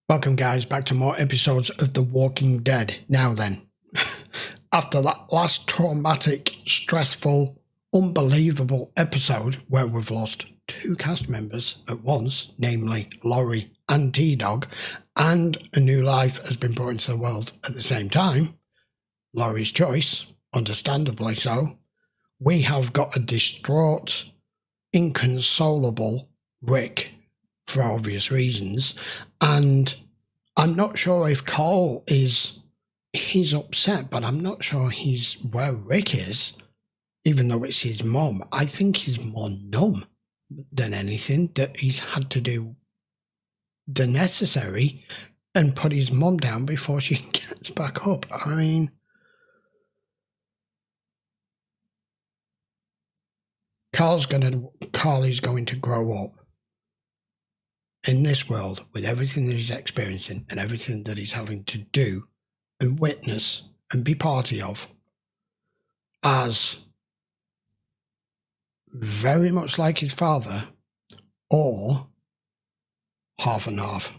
Welcome guys back to more episodes of The Walking Dead. Now then, after that last traumatic, stressful, unbelievable episode where we've lost two cast members at once, namely Laurie and T-Dog, and a new life has been brought into the world at the same time, Laurie's choice, understandably so, we have got a distraught, inconsolable Rick, for obvious reasons, and I'm not sure if Carl he's upset, but I'm not sure he's where Rick is, even though it's his mum. I think he's more numb than anything, that he's had to do the necessary and put his mum down before she gets back up. I mean, Carl is going to grow up in this world with everything that he's experiencing and everything that he's having to do and witness and be party of as very much like his father, or half and half.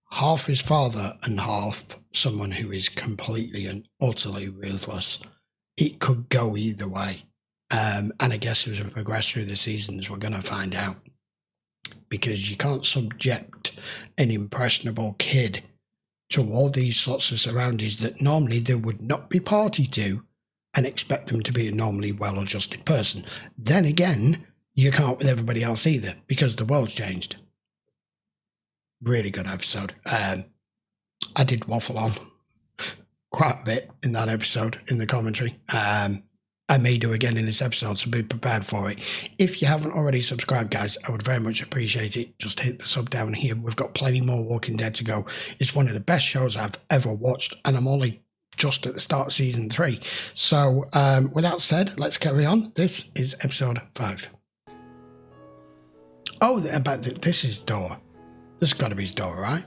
Half his father and half someone who is completely and utterly ruthless. It could go either way. And I guess as we progress through the seasons, we're going to find out. Because you can't subject an impressionable kid to all these sorts of surroundings that normally they would not be party to and expect them to be a normally well-adjusted person. Then again, you can't with everybody else either, because the world's changed. Really good episode. I did waffle on quite a bit in that episode in the commentary. I may do again in this episode, so be prepared for it. If you haven't already subscribed, guys, I would very much appreciate it. Just hit the sub down here. We've got plenty more Walking Dead to go. It's one of the best shows I've ever watched, and I'm only just at the start of season 3. So, with that said, let's carry on. This is episode 5. Oh, this is door. This has got to be his door, right?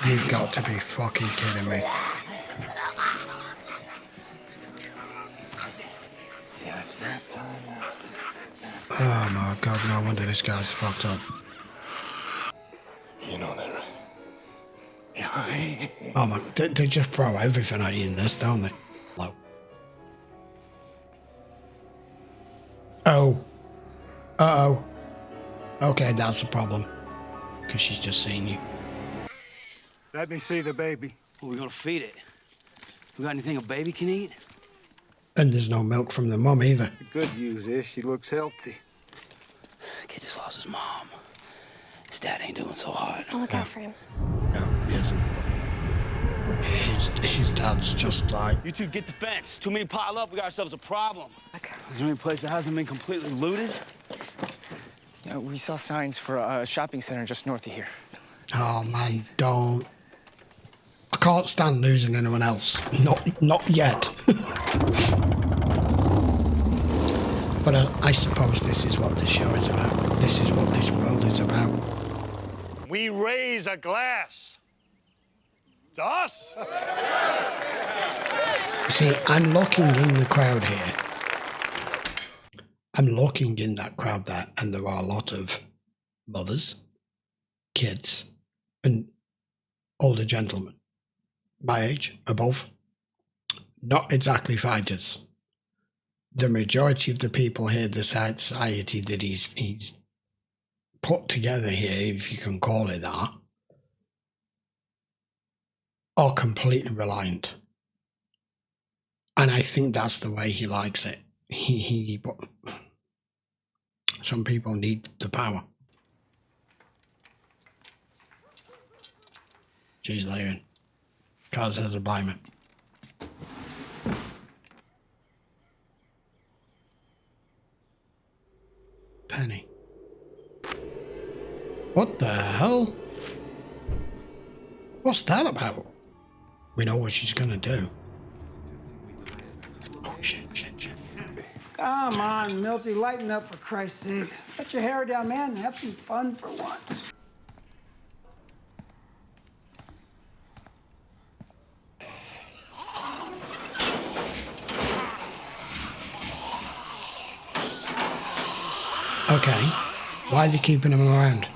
You've got to be fucking kidding me. Oh my god, no wonder this guy's fucked up. You know that, right? Oh my, they just throw everything at you in this, don't they? Hello. Oh. Uh-oh. Okay, that's the problem. Because she's just seen you. Let me see the baby. Well, we're gonna feed it. We got anything a baby can eat? And there's no milk from the mum either. The good news is she looks healthy. Kid just lost his mom. His dad ain't doing so hot. I'll look out for him. No, he isn't. His dad's just like... You two get the fence. Too many pile up, we got ourselves a problem. Okay. Is there any place that hasn't been completely looted? Yeah, we saw signs for a shopping center just north of here. Oh man, don't. I can't stand losing anyone else. Not yet. But I suppose this is what this show is about. This is what this world is about. We raise a glass to us. See, I'm looking in the crowd here. I'm looking in that crowd there, and there are a lot of mothers, kids, and older gentlemen. My age, above. Not exactly fighters. The majority of the people here, the society that he's put together here, if you can call it that, are completely reliant. And I think that's the way he likes it. Some people need the power. She's leaving. Cause has a blind. Penny. What the hell? What's that about? We know what she's gonna do. Oh shit. Come on, Milty, lighten up for Christ's sake. Let your hair down, man. Have some fun for once. Okay. Why are they keeping him around?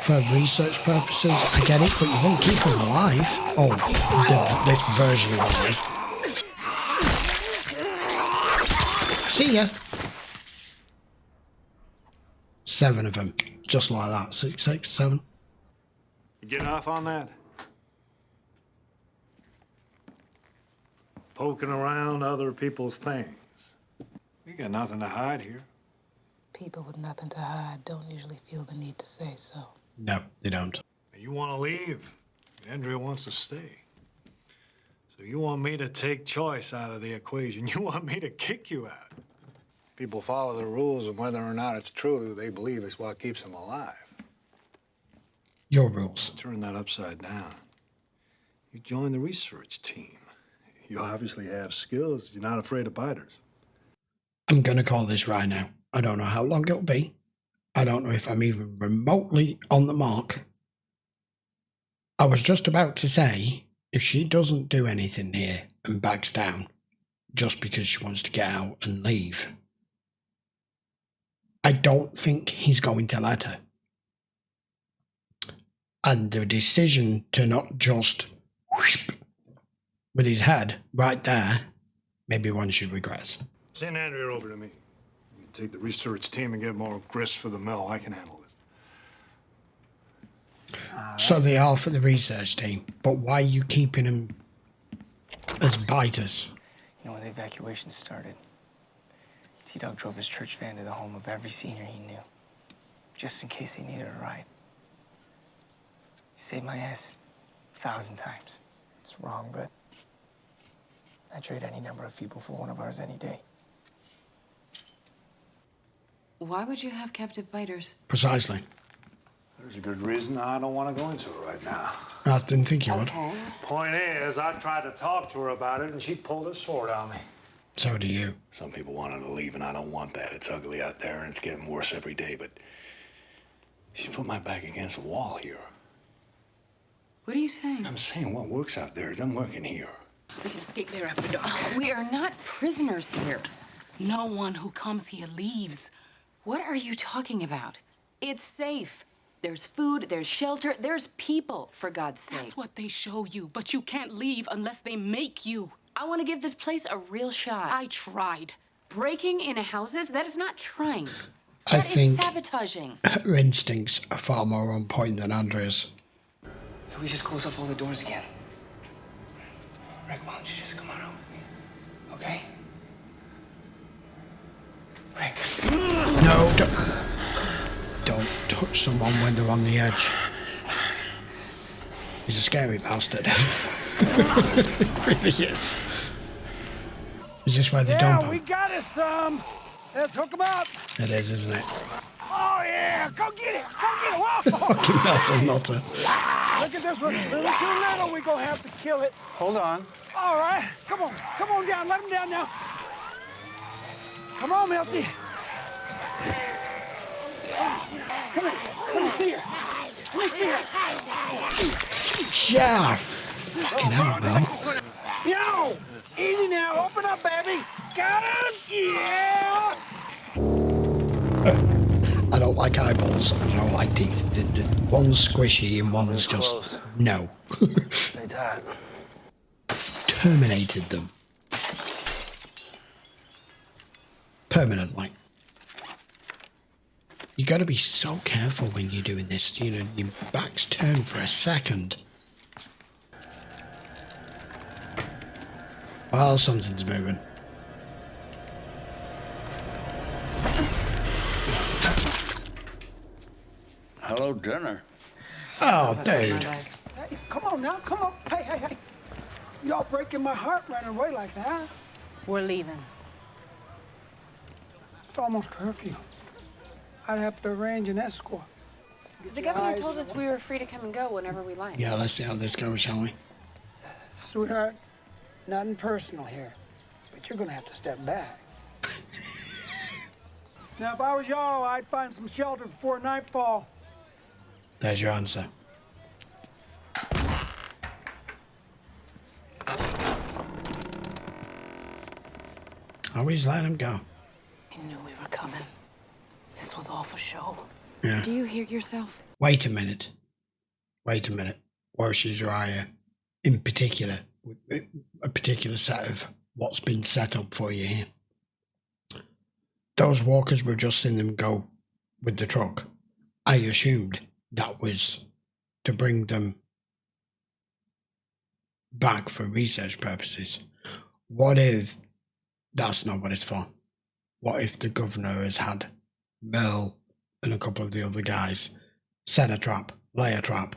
For research purposes, I get it, but you won't keep him alive. Oh, this version of alive. See ya. 7 of them, just like that. 6, 6, 7. You getting off on that? Poking around other people's things. You got nothing to hide here. People with nothing to hide don't usually feel the need to say so. No, they don't. You want to leave. Andrea wants to stay. So you want me to take choice out of the equation. You want me to kick you out. People follow the rules, and whether or not it's true, they believe it's what keeps them alive. Your rules. Turn that upside down. You join the research team. You obviously have skills. You're not afraid of biters. I'm going to call this right now. I don't know how long it'll be. I don't know if I'm even remotely on the mark. I was just about to say, if she doesn't do anything here and backs down just because she wants to get out and leave, I don't think he's going to let her. And the decision to not just whoop with his head right there, maybe one she regrets. Send Andrea over to me. You take the research team and get more grist for the mill. I can handle it. So they are for the research team, but why are you keeping them as biters? You know, when the evacuation started, T-Dog drove his church van to the home of every senior he knew, just in case they needed a ride. He saved my ass 1,000 times. It's wrong, but I'd trade any number of people for one of ours any day. Why would you have captive biters? Precisely. There's a good reason I don't want to go into it right now. I didn't think you would. Okay. Point is, I tried to talk to her about it, and she pulled her sword on me. So do you. Some people want her to leave, and I don't want that. It's ugly out there, and it's getting worse every day, but she put my back against the wall here. What are you saying? I'm saying what works out there doesn't work in here. We can escape there after dark. We are not prisoners here. No one who comes here leaves. What are you talking about? It's safe. There's food, there's shelter, there's people, for God's sake. That's what they show you, but you can't leave unless they make you. I want to give this place a real shot. I tried. Breaking into houses, that is not trying. I That is think sabotaging. her instincts are far more on point than Andrea's. Can we just close off all the doors again? Rick, why don't you just come on out with me, okay? Rick. No, don't touch someone when they're on the edge. He's a scary bastard. He really is. Is this where they dump him? we got it, some. Let's hook him up. It is, isn't it? Oh, yeah. Go get it. Go get it. Whoa. Fucking Nelson Nutter. Look at this one. A little too little. We're going to have to kill it. Hold on. All right. Come on. Come on down. Let him down now. Come on, Milty. Come here. Let me see her. Let me see her. Yeah, fucking hell, man. Yo, easy now. Open up, baby. Got him? Yeah. I don't like eyeballs. I don't like teeth. One's squishy and one's just... close. No. Stay tight. Terminated them. Permanently. You got to be so careful when you're doing this. You know, your back's turned for a second. Well, something's moving. Hello, dinner. Oh, dude. Hey, come on now. Come on. Hey. Y'all breaking my heart running away like that. We're leaving. It's almost curfew. I'd have to arrange an escort. The governor told us we were free to come and go whenever we like. Yeah, let's see how this goes, shall we? Sweetheart, nothing personal here, but you're gonna have to step back. Now, if I was y'all, I'd find some shelter before nightfall. There's your answer. Always let him go. I knew we were coming. This was all for show. Yeah. Do you hear yourself? Wait a minute. While she's right, in particular, a particular set of what's been set up for you here. Those walkers, we've just seen them go with the truck. I assumed that was to bring them back for research purposes. What if that's not what it's for? What if the governor has had Merle and a couple of the other guys set a trap, lay a trap?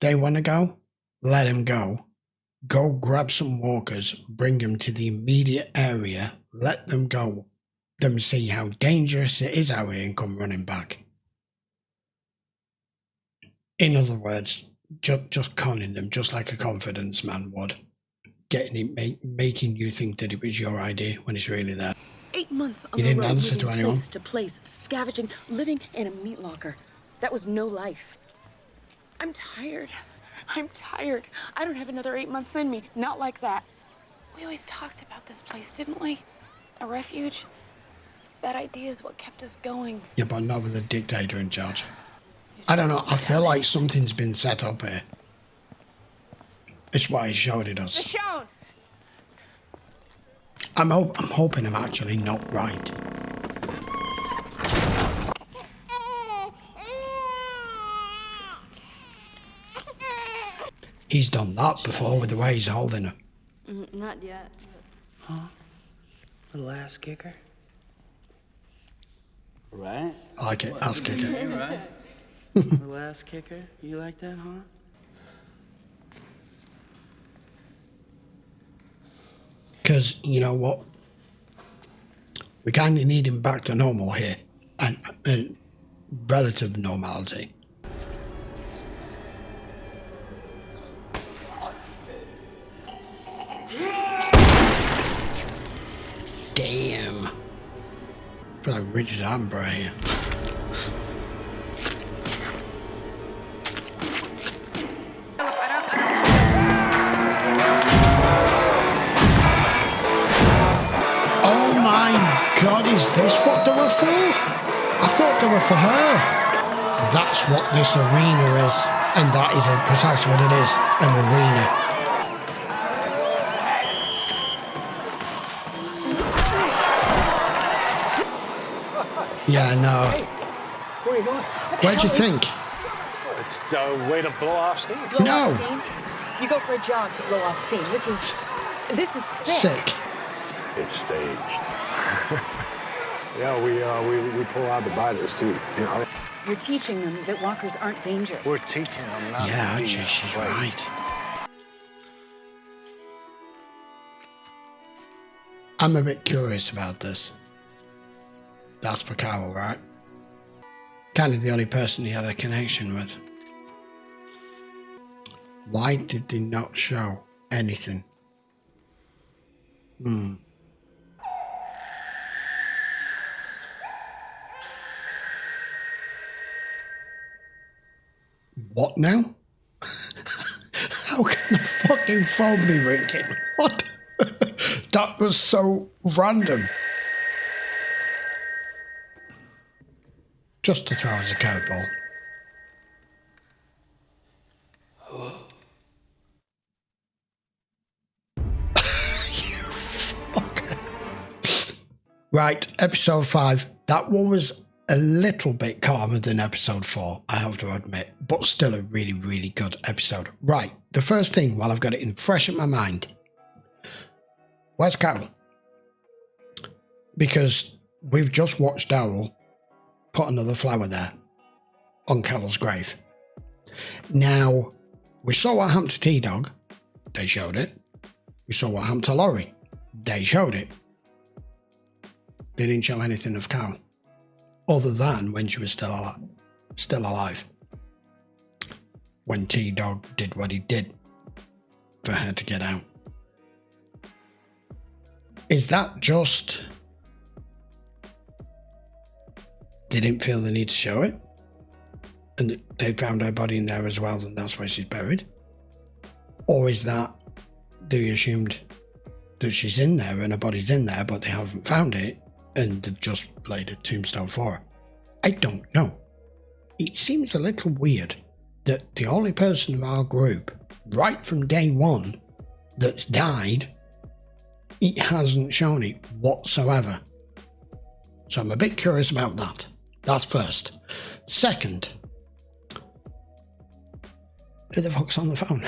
They want to go? Let them go. Go grab some walkers, bring them to the immediate area, let them go, them see how dangerous it is out here and come running back. In other words, just conning them, just like a confidence man would. Making you think that it was your idea when it's really there. 8 months on You the didn't road, answer to moving anyone. place to place, scavenging, living in a meat locker. That was no life. I'm tired. I'm tired. I don't have another 8 months in me. Not like that. We always talked about this place, didn't we? A refuge. That idea is what kept us going. Yeah, but not with a dictator in charge. I don't know. I feel like something's been set up here. It's why he showed it us. Michonne! I'm hoping I'm actually not right. He's done that before with the way he's holding her. Not yet. Huh? Little ass kicker? Right? I like it. Ass kicker. Right? Little ass kicker? You like that, huh? Because, you know what? We kind of need him back to normal here. And relative normality. Damn. I feel like Richard Amber here. Oh my God, is this what they were for? I thought they were for her. That's what this arena is. And that is precisely what it is, an arena. Yeah, no. Hey, where are you going? Where'd you think? It's a way to blow off steam. Blow No. off steam? You go for a jog to blow off steam. This is sick. Sick. It's staged. Yeah, we pull out the biters too. You know, You're teaching them that walkers aren't dangerous. we're teaching them not Yeah, to be actually, she's afraid. right. I'm a bit curious about this. That's for Carol, right? Kind of the only person he had a connection with. Why did they not show anything? What now? How can the fucking phone be ringing? What? That was so random. Just to throw us a curveball. You fucker. Right, episode 5. That one was a little bit calmer than episode 4, I have to admit, but still a really, really good episode. Right, the first thing, while I've got it in fresh in my mind, where's Carol? Because we've just watched Daryl put another flower there on Carol's grave. Now, we saw what happened to T-Dog. They showed it. We saw what happened to Laurie. They showed it. They didn't show anything of Carol, other than when she was still alive. When T-Dog did what he did for her to get out. Is that just... they didn't feel the need to show it? And they found her body in there as well, and that's where she's buried? Or is that they assumed that she's in there and her body's in there, but they haven't found it and they've just laid a tombstone for her. I don't know. It seems a little weird that the only person of our group, right from day one, that's died, it hasn't shown it whatsoever. So I'm a bit curious about that. That's first. Second, who the fuck's on the phone?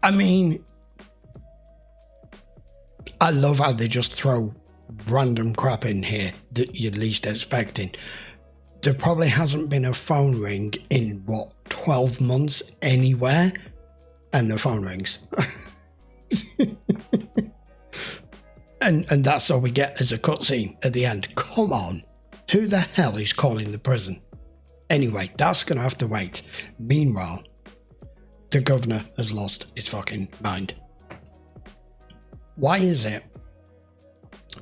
I mean, I love how they just throw random crap in here that you're least expecting. There probably hasn't been a phone ring in, 12 months anywhere, and the phone rings. and that's all we get as a cutscene at the end. Come on, who the hell is calling the prison? Anyway, that's going to have to wait. Meanwhile, the governor has lost his fucking mind. Why is it?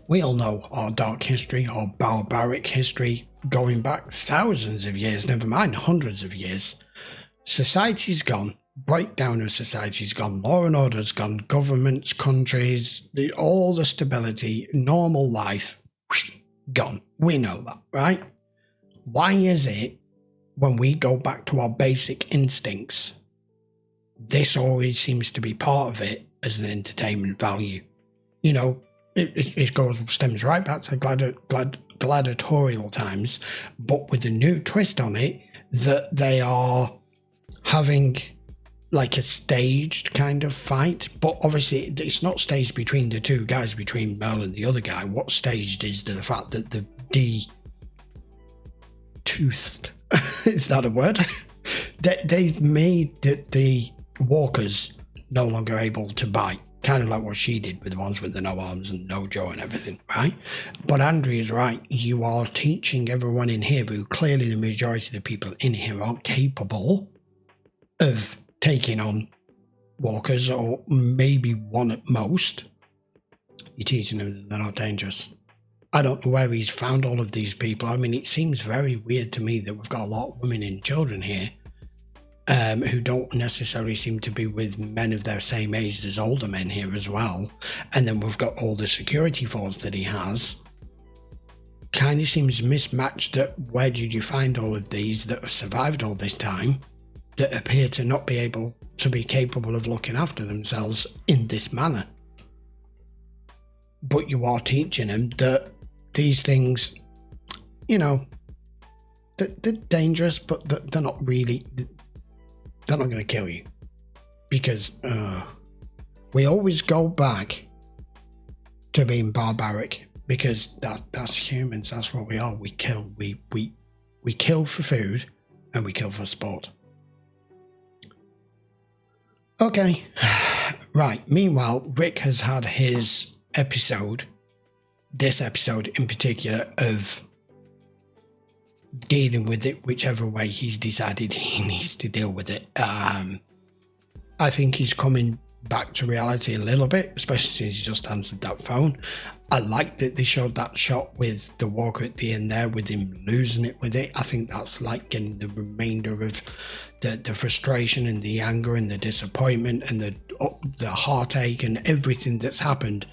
We all know our dark history, our barbaric history, going back thousands of years, never mind hundreds of years. Society's gone, breakdown of society's gone, law and order's gone, governments, countries, all the stability, normal life, gone. We know that, right? Why is it when we go back to our basic instincts, this always seems to be part of it as an entertainment value? You know, it stems right back to gladiatorial times, but with a new twist on it, that they are having like a staged kind of fight, but obviously it's not staged between the two guys, between Mel and the other guy. What's staged is the fact that the toothed is that a word? They've made the walkers no longer able to bite, kind of like what she did with the ones with the no arms and no jaw and everything, right? But Andrea's right. You are teaching everyone in here, who clearly the majority of the people in here aren't capable of taking on walkers, or maybe one at most. You're teaching them that they're not dangerous. I don't know where he's found all of these people. I mean, it seems very weird to me that we've got a lot of women and children here who don't necessarily seem to be with men of their same age. There's older men here as well. And then we've got all the security force that he has. Kind of seems mismatched. That where did you find all of these that have survived all this time, that appear to not be able to be capable of looking after themselves in this manner? But you are teaching them that these things, you know, they're dangerous, but they're not really, they're not going to kill you. Because we always go back to being barbaric, because that's humans. That's what we are. We kill. We kill for food, and we kill for sport. Okay, right. Meanwhile, Rick has had his episode, this episode in particular, of dealing with it whichever way he's decided he needs to deal with it. I think he's coming back to reality a little bit, especially since he just answered that phone. I like that they showed that shot with the walker at the end there, with him losing it with it. I think that's like getting the remainder of the frustration and the anger and the disappointment and the heartache and everything that's happened.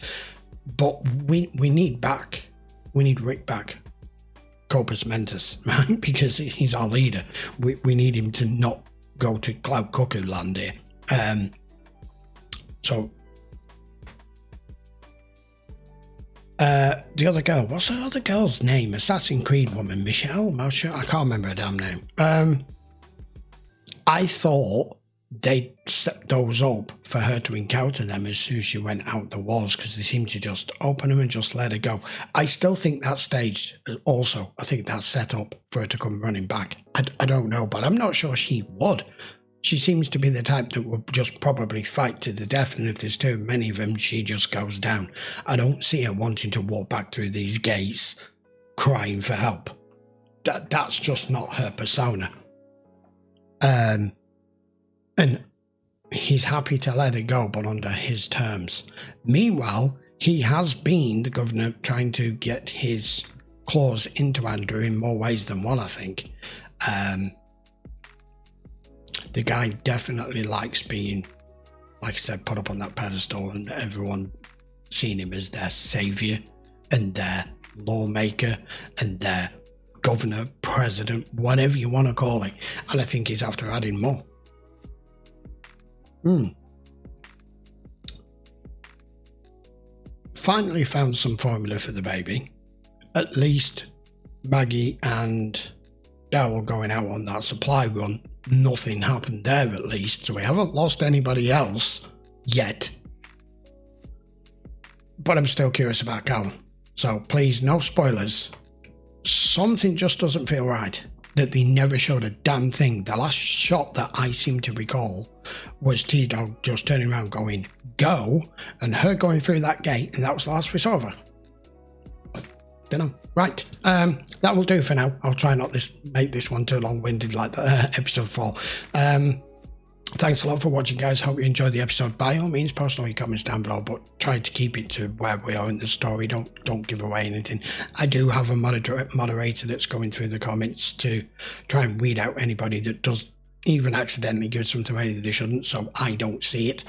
But we need Rick back, Corpus Mentis, right? Because he's our leader. We need him to not go to Cloud Cuckoo Land here. So the other girl, what's the other girl's name? Assassin's Creed woman, Michonne? I can't remember her damn name. I thought they'd set those up for her to encounter them as soon as she went out the walls, because they seemed to just open them and just let her go. I still think that's staged also. I think that's set up for her to come running back. I don't know, but I'm not sure she would. She seems to be the type that would just probably fight to the death, and if there's too many of them, she just goes down. I don't see her wanting to walk back through these gates crying for help. That's just not her persona. And he's happy to let it go, but under his terms. Meanwhile, he has been, the governor, trying to get his claws into Andrew in more ways than one, I think. The guy definitely likes being like I said, put up on that pedestal, and everyone seen him as their savior and their lawmaker and their governor, president, whatever you want to call it. And I think he's after adding more. Finally found some formula for the baby. At least Maggie and Daryl going out on that supply run, nothing happened there at least, so we haven't lost anybody else yet. But I'm still curious about Callum, so please, no spoilers. Something just doesn't feel right, that they never showed a damn thing. The last shot that I seem to recall was T-Dog just turning around going, go, and her going through that gate, and that was the last we saw of her. Dunno. Right, that will do for now. I'll try not make this one too long-winded like episode 4. Thanks a lot for watching, guys. Hope you enjoyed the episode. By all means, post all your comments down below, but try to keep it to where we are in the story. Don't give away anything. I do have a moderator that's going through the comments to try and weed out anybody that does even accidentally give something away that they shouldn't, so I don't see it.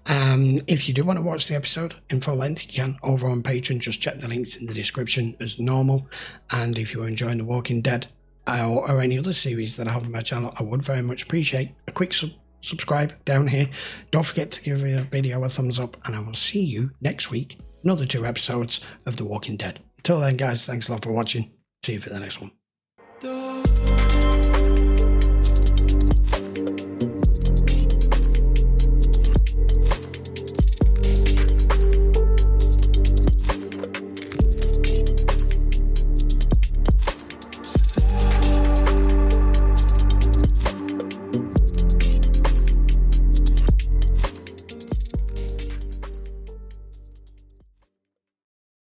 If you do want to watch the episode in full length, you can over on Patreon. Just check the links in the description as normal. And if you're enjoying The Walking Dead or any other series that I have on my channel, I would very much appreciate a quick subscribe down here. Don't forget to give the video a thumbs up, and I will see you next week. Another 2 episodes of The Walking Dead. Until then, guys, thanks a lot for watching. See you for the next one.